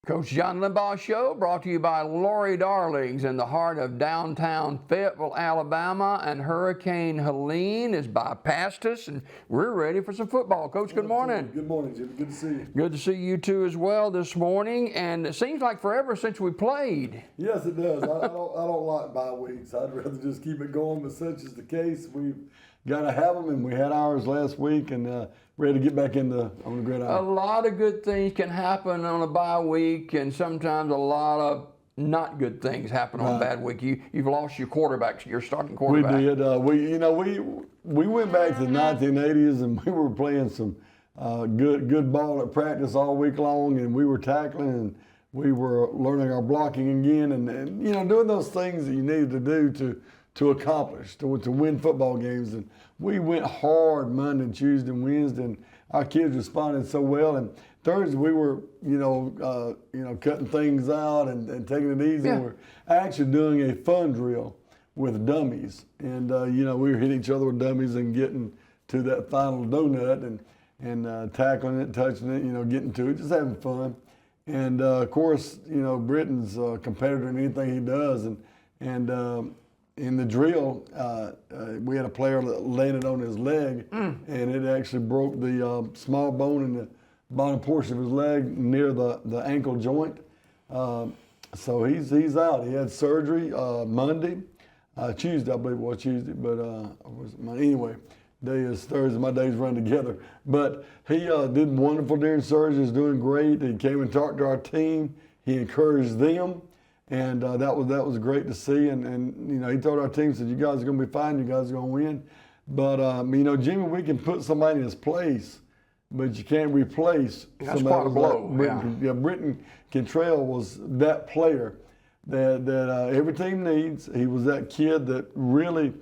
Coach John Limbaugh Show brought to you by Lori Darlings in the heart of downtown Fayetteville, Alabama, and Hurricane Helene is bypassed us, and we're ready for some football. Coach, good morning. Good morning, Jimmy. Good to see you. Good to see you too as well this morning, and it seems like forever since we played. Yes, it does. I don't like bye weeks. I'd rather just keep it going, but such is the case. We've got to have them, and we had ours last week, and ready to get back on the gridiron. A lot of good things can happen on a bye week, and sometimes a lot of not good things happen on a bad week. You've lost your quarterback, your starting quarterback. We did. We went back to the 1980s, and we were playing some good ball at practice all week long, and we were tackling, and we were learning our blocking again, and doing those things that you needed to do to accomplish, to win football games. And we went hard Monday, Tuesday, and Wednesday, and our kids responded so well. And Thursday we were, cutting things out and taking it easy. Yeah. We're actually doing a fun drill with dummies. And, we were hitting each other with dummies and getting to that final donut and tackling it, touching it, getting to it, just having fun. And, of course, Britton's a competitor in anything he does. And in the drill, we had a player that landed on his leg, and it actually broke the small bone in the bottom portion of his leg near the ankle joint. So he's out. He had surgery Monday, Tuesday, I believe it was Tuesday, but anyway, day is Thursday. My days run together. But he did wonderful during surgery. He's doing great. He came and talked to our team. He encouraged them. And that was great to see. And he told our team, said, you guys are going to be fine. You guys are going to win. But, Jimmy, we can put somebody in his place, but you can't replace That's somebody. quite a blow. Britton Cantrell was that player that every team needs. He was that kid that really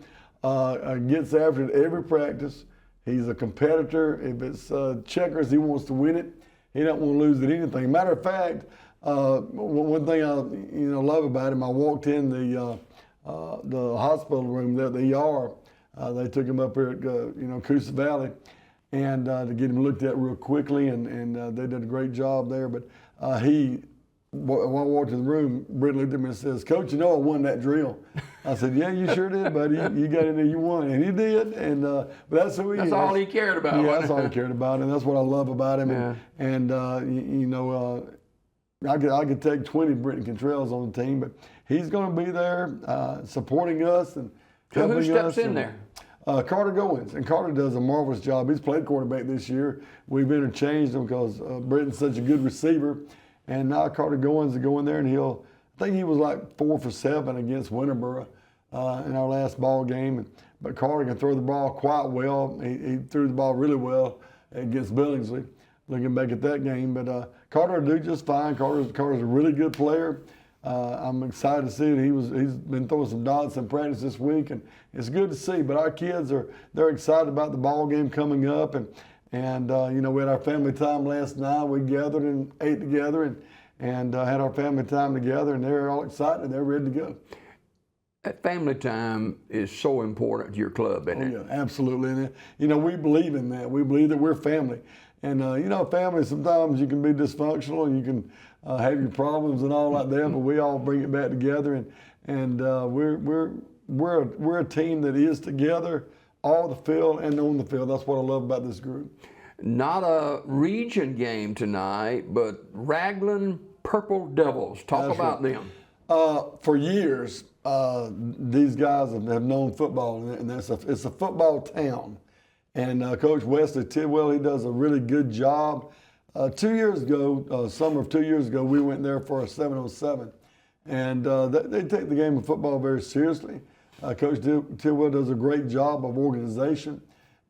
gets after it every practice. He's a competitor. If it's checkers, he wants to win it. He don't want to lose at anything. Matter of fact, one thing I love about him, I walked in the hospital room there, the ER. They took him up here at Coosa Valley, and to get him looked at real quickly, and they did a great job there. But when I walked in the room, Britt looked at me and says, "Coach, I won that drill." I said, "Yeah, you sure did, buddy. You got in there, you won," and he did. And but that's who he is. That's all he cared about. Yeah, that's all he cared about, and that's what I love about him. Yeah. And I could take 20 Britton Cantrells on the team, but he's going to be there supporting us and helping us. Who steps in there? Carter Goins, and Carter does a marvelous job. He's played quarterback this year. We've interchanged him because Britton's such a good receiver, and now Carter Goins will go in there, and I think he was like 4 for 7 against Winterboro in our last ball game. But Carter can throw the ball quite well. He threw the ball really well against Billingsley. Looking back at that game, but Carter will do just fine. Carter's a really good player. I'm excited to see it. He's been throwing some dots in practice this week, and it's good to see. But our kids they're excited about the ball game coming up, and we had our family time last night. We gathered and ate together, and had our family time together, and they're all excited. They're ready to go. That family time is so important to your club, isn't it? Yeah, absolutely. And we believe in that. We believe that we're family. And, family, sometimes you can be dysfunctional and you can have your problems and all like that, but we all bring it back together. And we're a team that is together off the field and on the field. That's what I love about this group. Not a region game tonight, but Raglan Purple Devils. Talk That's about right. them. For years, these guys have known football, and it's a football town. And Coach Wesley Tidwell, he does a really good job. 2 years ago, summer of 2 years ago, we went there for a 7-on-7. And they take the game of football very seriously. Coach Tidwell does a great job of organization.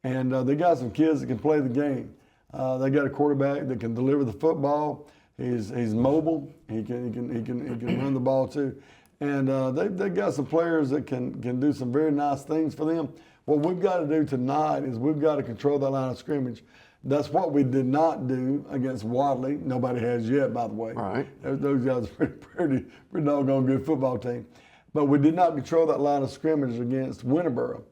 And they got some kids that can play the game. They got a quarterback that can deliver the football. He's mobile. He can run the ball too. and they've got some players that can do some very nice things for them. What we've got to do tonight is we've got to control that line of scrimmage. That's what we did not do against Wadley. Nobody has yet, by the way. Right. Those guys are pretty doggone good football team. But we did not control that line of scrimmage against Winterboro.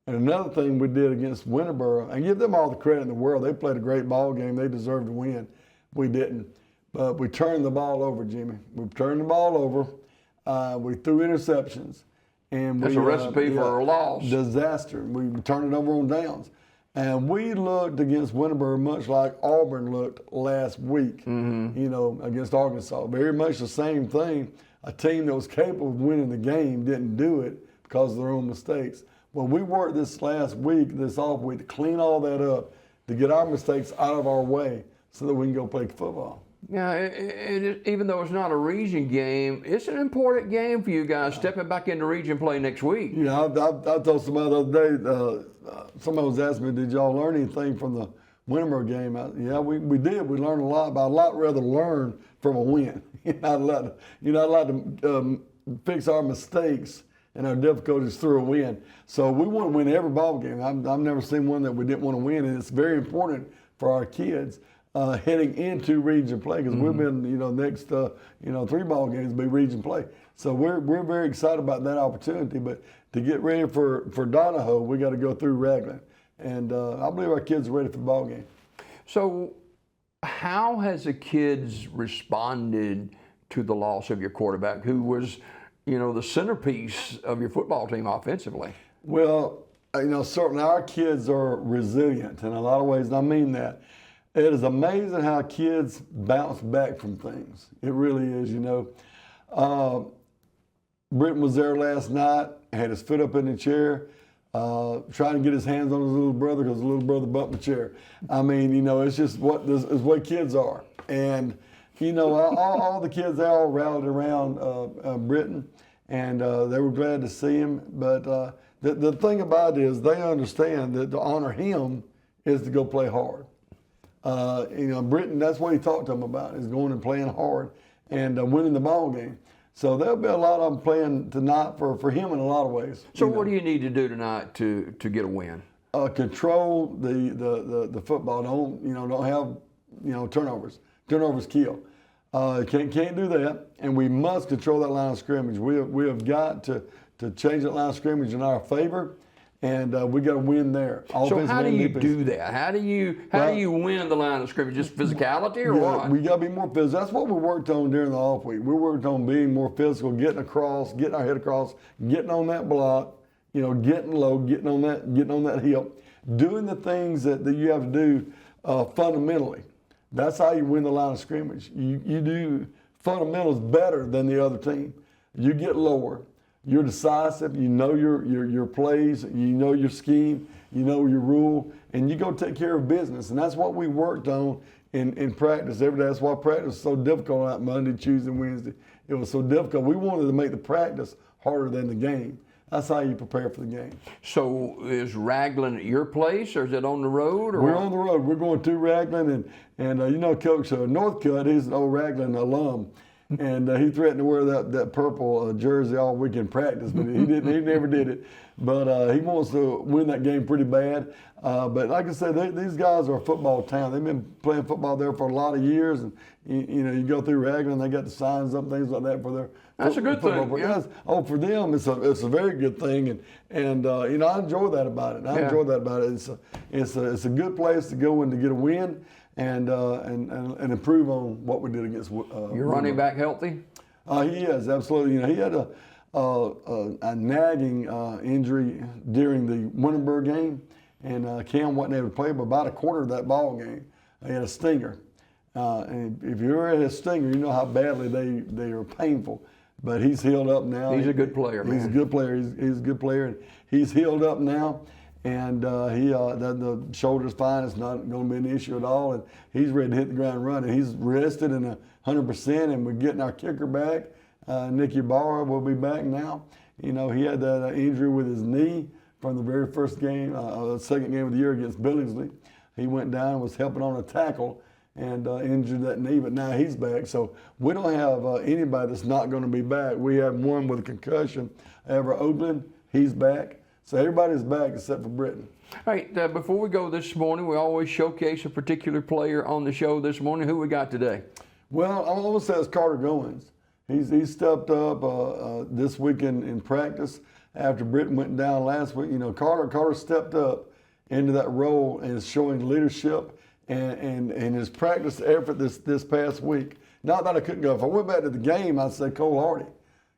And another thing we did against Winterboro, and give them all the credit in the world, they played a great ball game. They deserved to win. We didn't. But we turned the ball over, Jimmy. We turned the ball over. We threw interceptions. And that's a recipe for a loss. Disaster. We turned it over on downs. And we looked against Winterboro much like Auburn looked last week, against Arkansas. Very much the same thing. A team that was capable of winning the game didn't do it because of their own mistakes. Well, we worked this last week, this off week, to clean all that up, to get our mistakes out of our way so that we can go play football. Yeah, even though it's not a region game, it's an important game for you guys stepping back into region play next week. Yeah, I told somebody the other day, somebody was asking me, did y'all learn anything from the Winterboro game? Yeah, we did. We learned a lot, but I'd lot rather learn from a win. You're not allowed to fix our mistakes and our difficulties through a win. So we want to win every ball game. I've never seen one that we didn't want to win, and it's very important for our kids heading into region play, because we've been, next, 3 ball games will be region play. So we're very excited about that opportunity. But to get ready for Donahoe, we got to go through Raglan, and I believe our kids are ready for the ball game. So, how has the kids responded to the loss of your quarterback, who was, the centerpiece of your football team offensively? Well, certainly our kids are resilient in a lot of ways, and I mean that. It is amazing how kids bounce back from things. It really is, Britton was there last night, had his foot up in the chair, trying to get his hands on his little brother because his little brother bumped the chair. I mean, it's just it's what kids are. And, all the kids, they all rallied around Britton, and they were glad to see him. But the thing about it is they understand that to honor him is to go play hard. Britton, that's what he talked to them about, is going and playing hard and winning the ball game. So there'll be a lot of them playing tonight for him in a lot of ways. So what do you need to do tonight to get a win? Control the football. Don't have turnovers. Turnovers kill. Can't do that, and we must control that line of scrimmage. We have got to change that line of scrimmage in our favor. And we got to win there. So how do you do that? How do you win the line of scrimmage? Just physicality or what? We got to be more physical. That's what we worked on during the off week. We worked on being more physical, getting across, getting our head across, getting on that block, getting low, getting on that hip, doing the things that you have to do fundamentally. That's how you win the line of scrimmage. You do fundamentals better than the other team. You get lower. You're decisive, you know your plays, you know your scheme, you know your rule, and you go take care of business. And that's what we worked on in practice every day. That's why practice was so difficult on Monday, Tuesday, Wednesday. It was so difficult. We wanted to make the practice harder than the game. That's how you prepare for the game. So is Raglan at your place, or is it on the road? Or we're on the road. We're going to Raglan, and Coach Northcutt, he's an old Raglan alum. And he threatened to wear that purple jersey all week in practice, but he didn't. He never did it. But he wants to win that game pretty bad. But like I said, these guys are a football town. They've been playing football there for a lot of years, and you go through Raglan, they got the signs up, things like that for their. That's a good thing. Yeah. Oh, for them, it's a very good thing, and I enjoy that about it. Enjoy that about it. It's a good place to go and to get a win. And improve on what we did against. Your running back healthy? He is, absolutely. He had a nagging injury during the Winterboro game, and Cam wasn't able to play but about a quarter of that ball game. He had a stinger, and if you ever had a stinger, you know how badly they are painful. But he's healed up now. He's a good player, man. He's a good player. He's a good player, and he's healed up now. And the shoulder's fine. It's not going to be an issue at all. And he's ready to hit the ground running. He's rested and 100%, and we're getting our kicker back. Nicky Barr will be back now. He had that injury with his knee from the very first game, second game of the year against Billingsley. He went down and was helping on a tackle, and injured that knee, but now he's back. So we don't have anybody that's not going to be back. We have one with a concussion. Ever Oakland, he's back. So everybody's back except for Britton. All right, before we go this morning, we always showcase a particular player on the show this morning. Who we got today? Well, I almost say it's Carter Goins. He's stepped up this weekend in practice after Britton went down last week. You know, Carter stepped up into that role and is showing leadership and his practice effort this past week. Not that I couldn't go. If I went back to the game, I'd say Cole Hardy.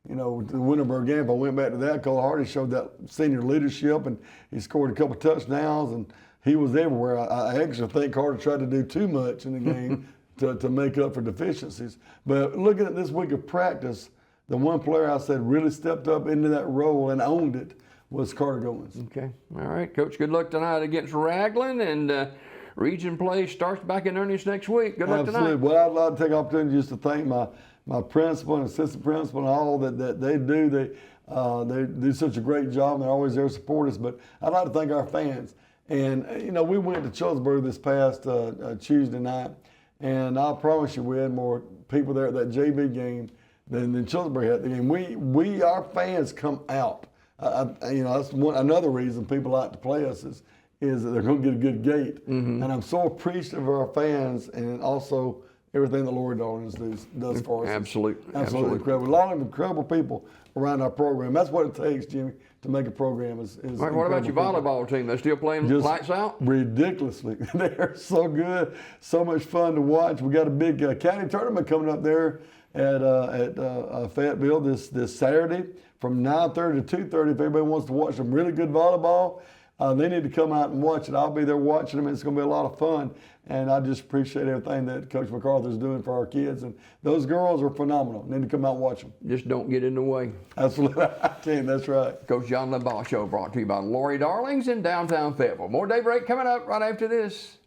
You know, the Winterburg game, if I went back to that, Cole Hardy showed that senior leadership, and he scored a couple touchdowns, and he was everywhere. I actually think Carter tried to do too much in the game to make up for deficiencies. But looking at this week of practice, the one player I said really stepped up into that role and owned it was Carter Goins. Okay. All right, Coach, good luck tonight against Raglan, and region play starts back in earnest next week. Good luck Absolutely. tonight. Well, I'd like to take the opportunity just to thank my principal and assistant principal and all that they do. They do such a great job, and they're always there to support us. But I'd like to thank our fans. And, you know, we went to Childersburg this past Tuesday night, and I promise you we had more people there at that JV game than Childersburg had at the game. Our fans come out. You know, that's another reason people like to play us is that they're going to get a good gate. Mm-hmm. And I'm so appreciative of our fans and also everything that Lori Darlings does for us. Absolutely incredible. A lot of incredible people around our program. That's what it takes, Jimmy, to make a program. Is right, what about your volleyball team? They're still playing just lights out? Ridiculously. They're so good, so much fun to watch. We got a big county tournament coming up there at Fayetteville this Saturday from 9:30 to 2:30. If anybody wants to watch some really good volleyball, they need to come out and watch it. I'll be there watching them. It's going to be a lot of fun. And I just appreciate everything that Coach MacArthur's doing for our kids. And those girls are phenomenal. Need to come out and watch them. Just don't get in the way. Absolutely. I can't. That's right. Coach John Limbaugh Show brought to you by Lori Darlings in downtown Fayetteville. More Daybreak coming up right after this.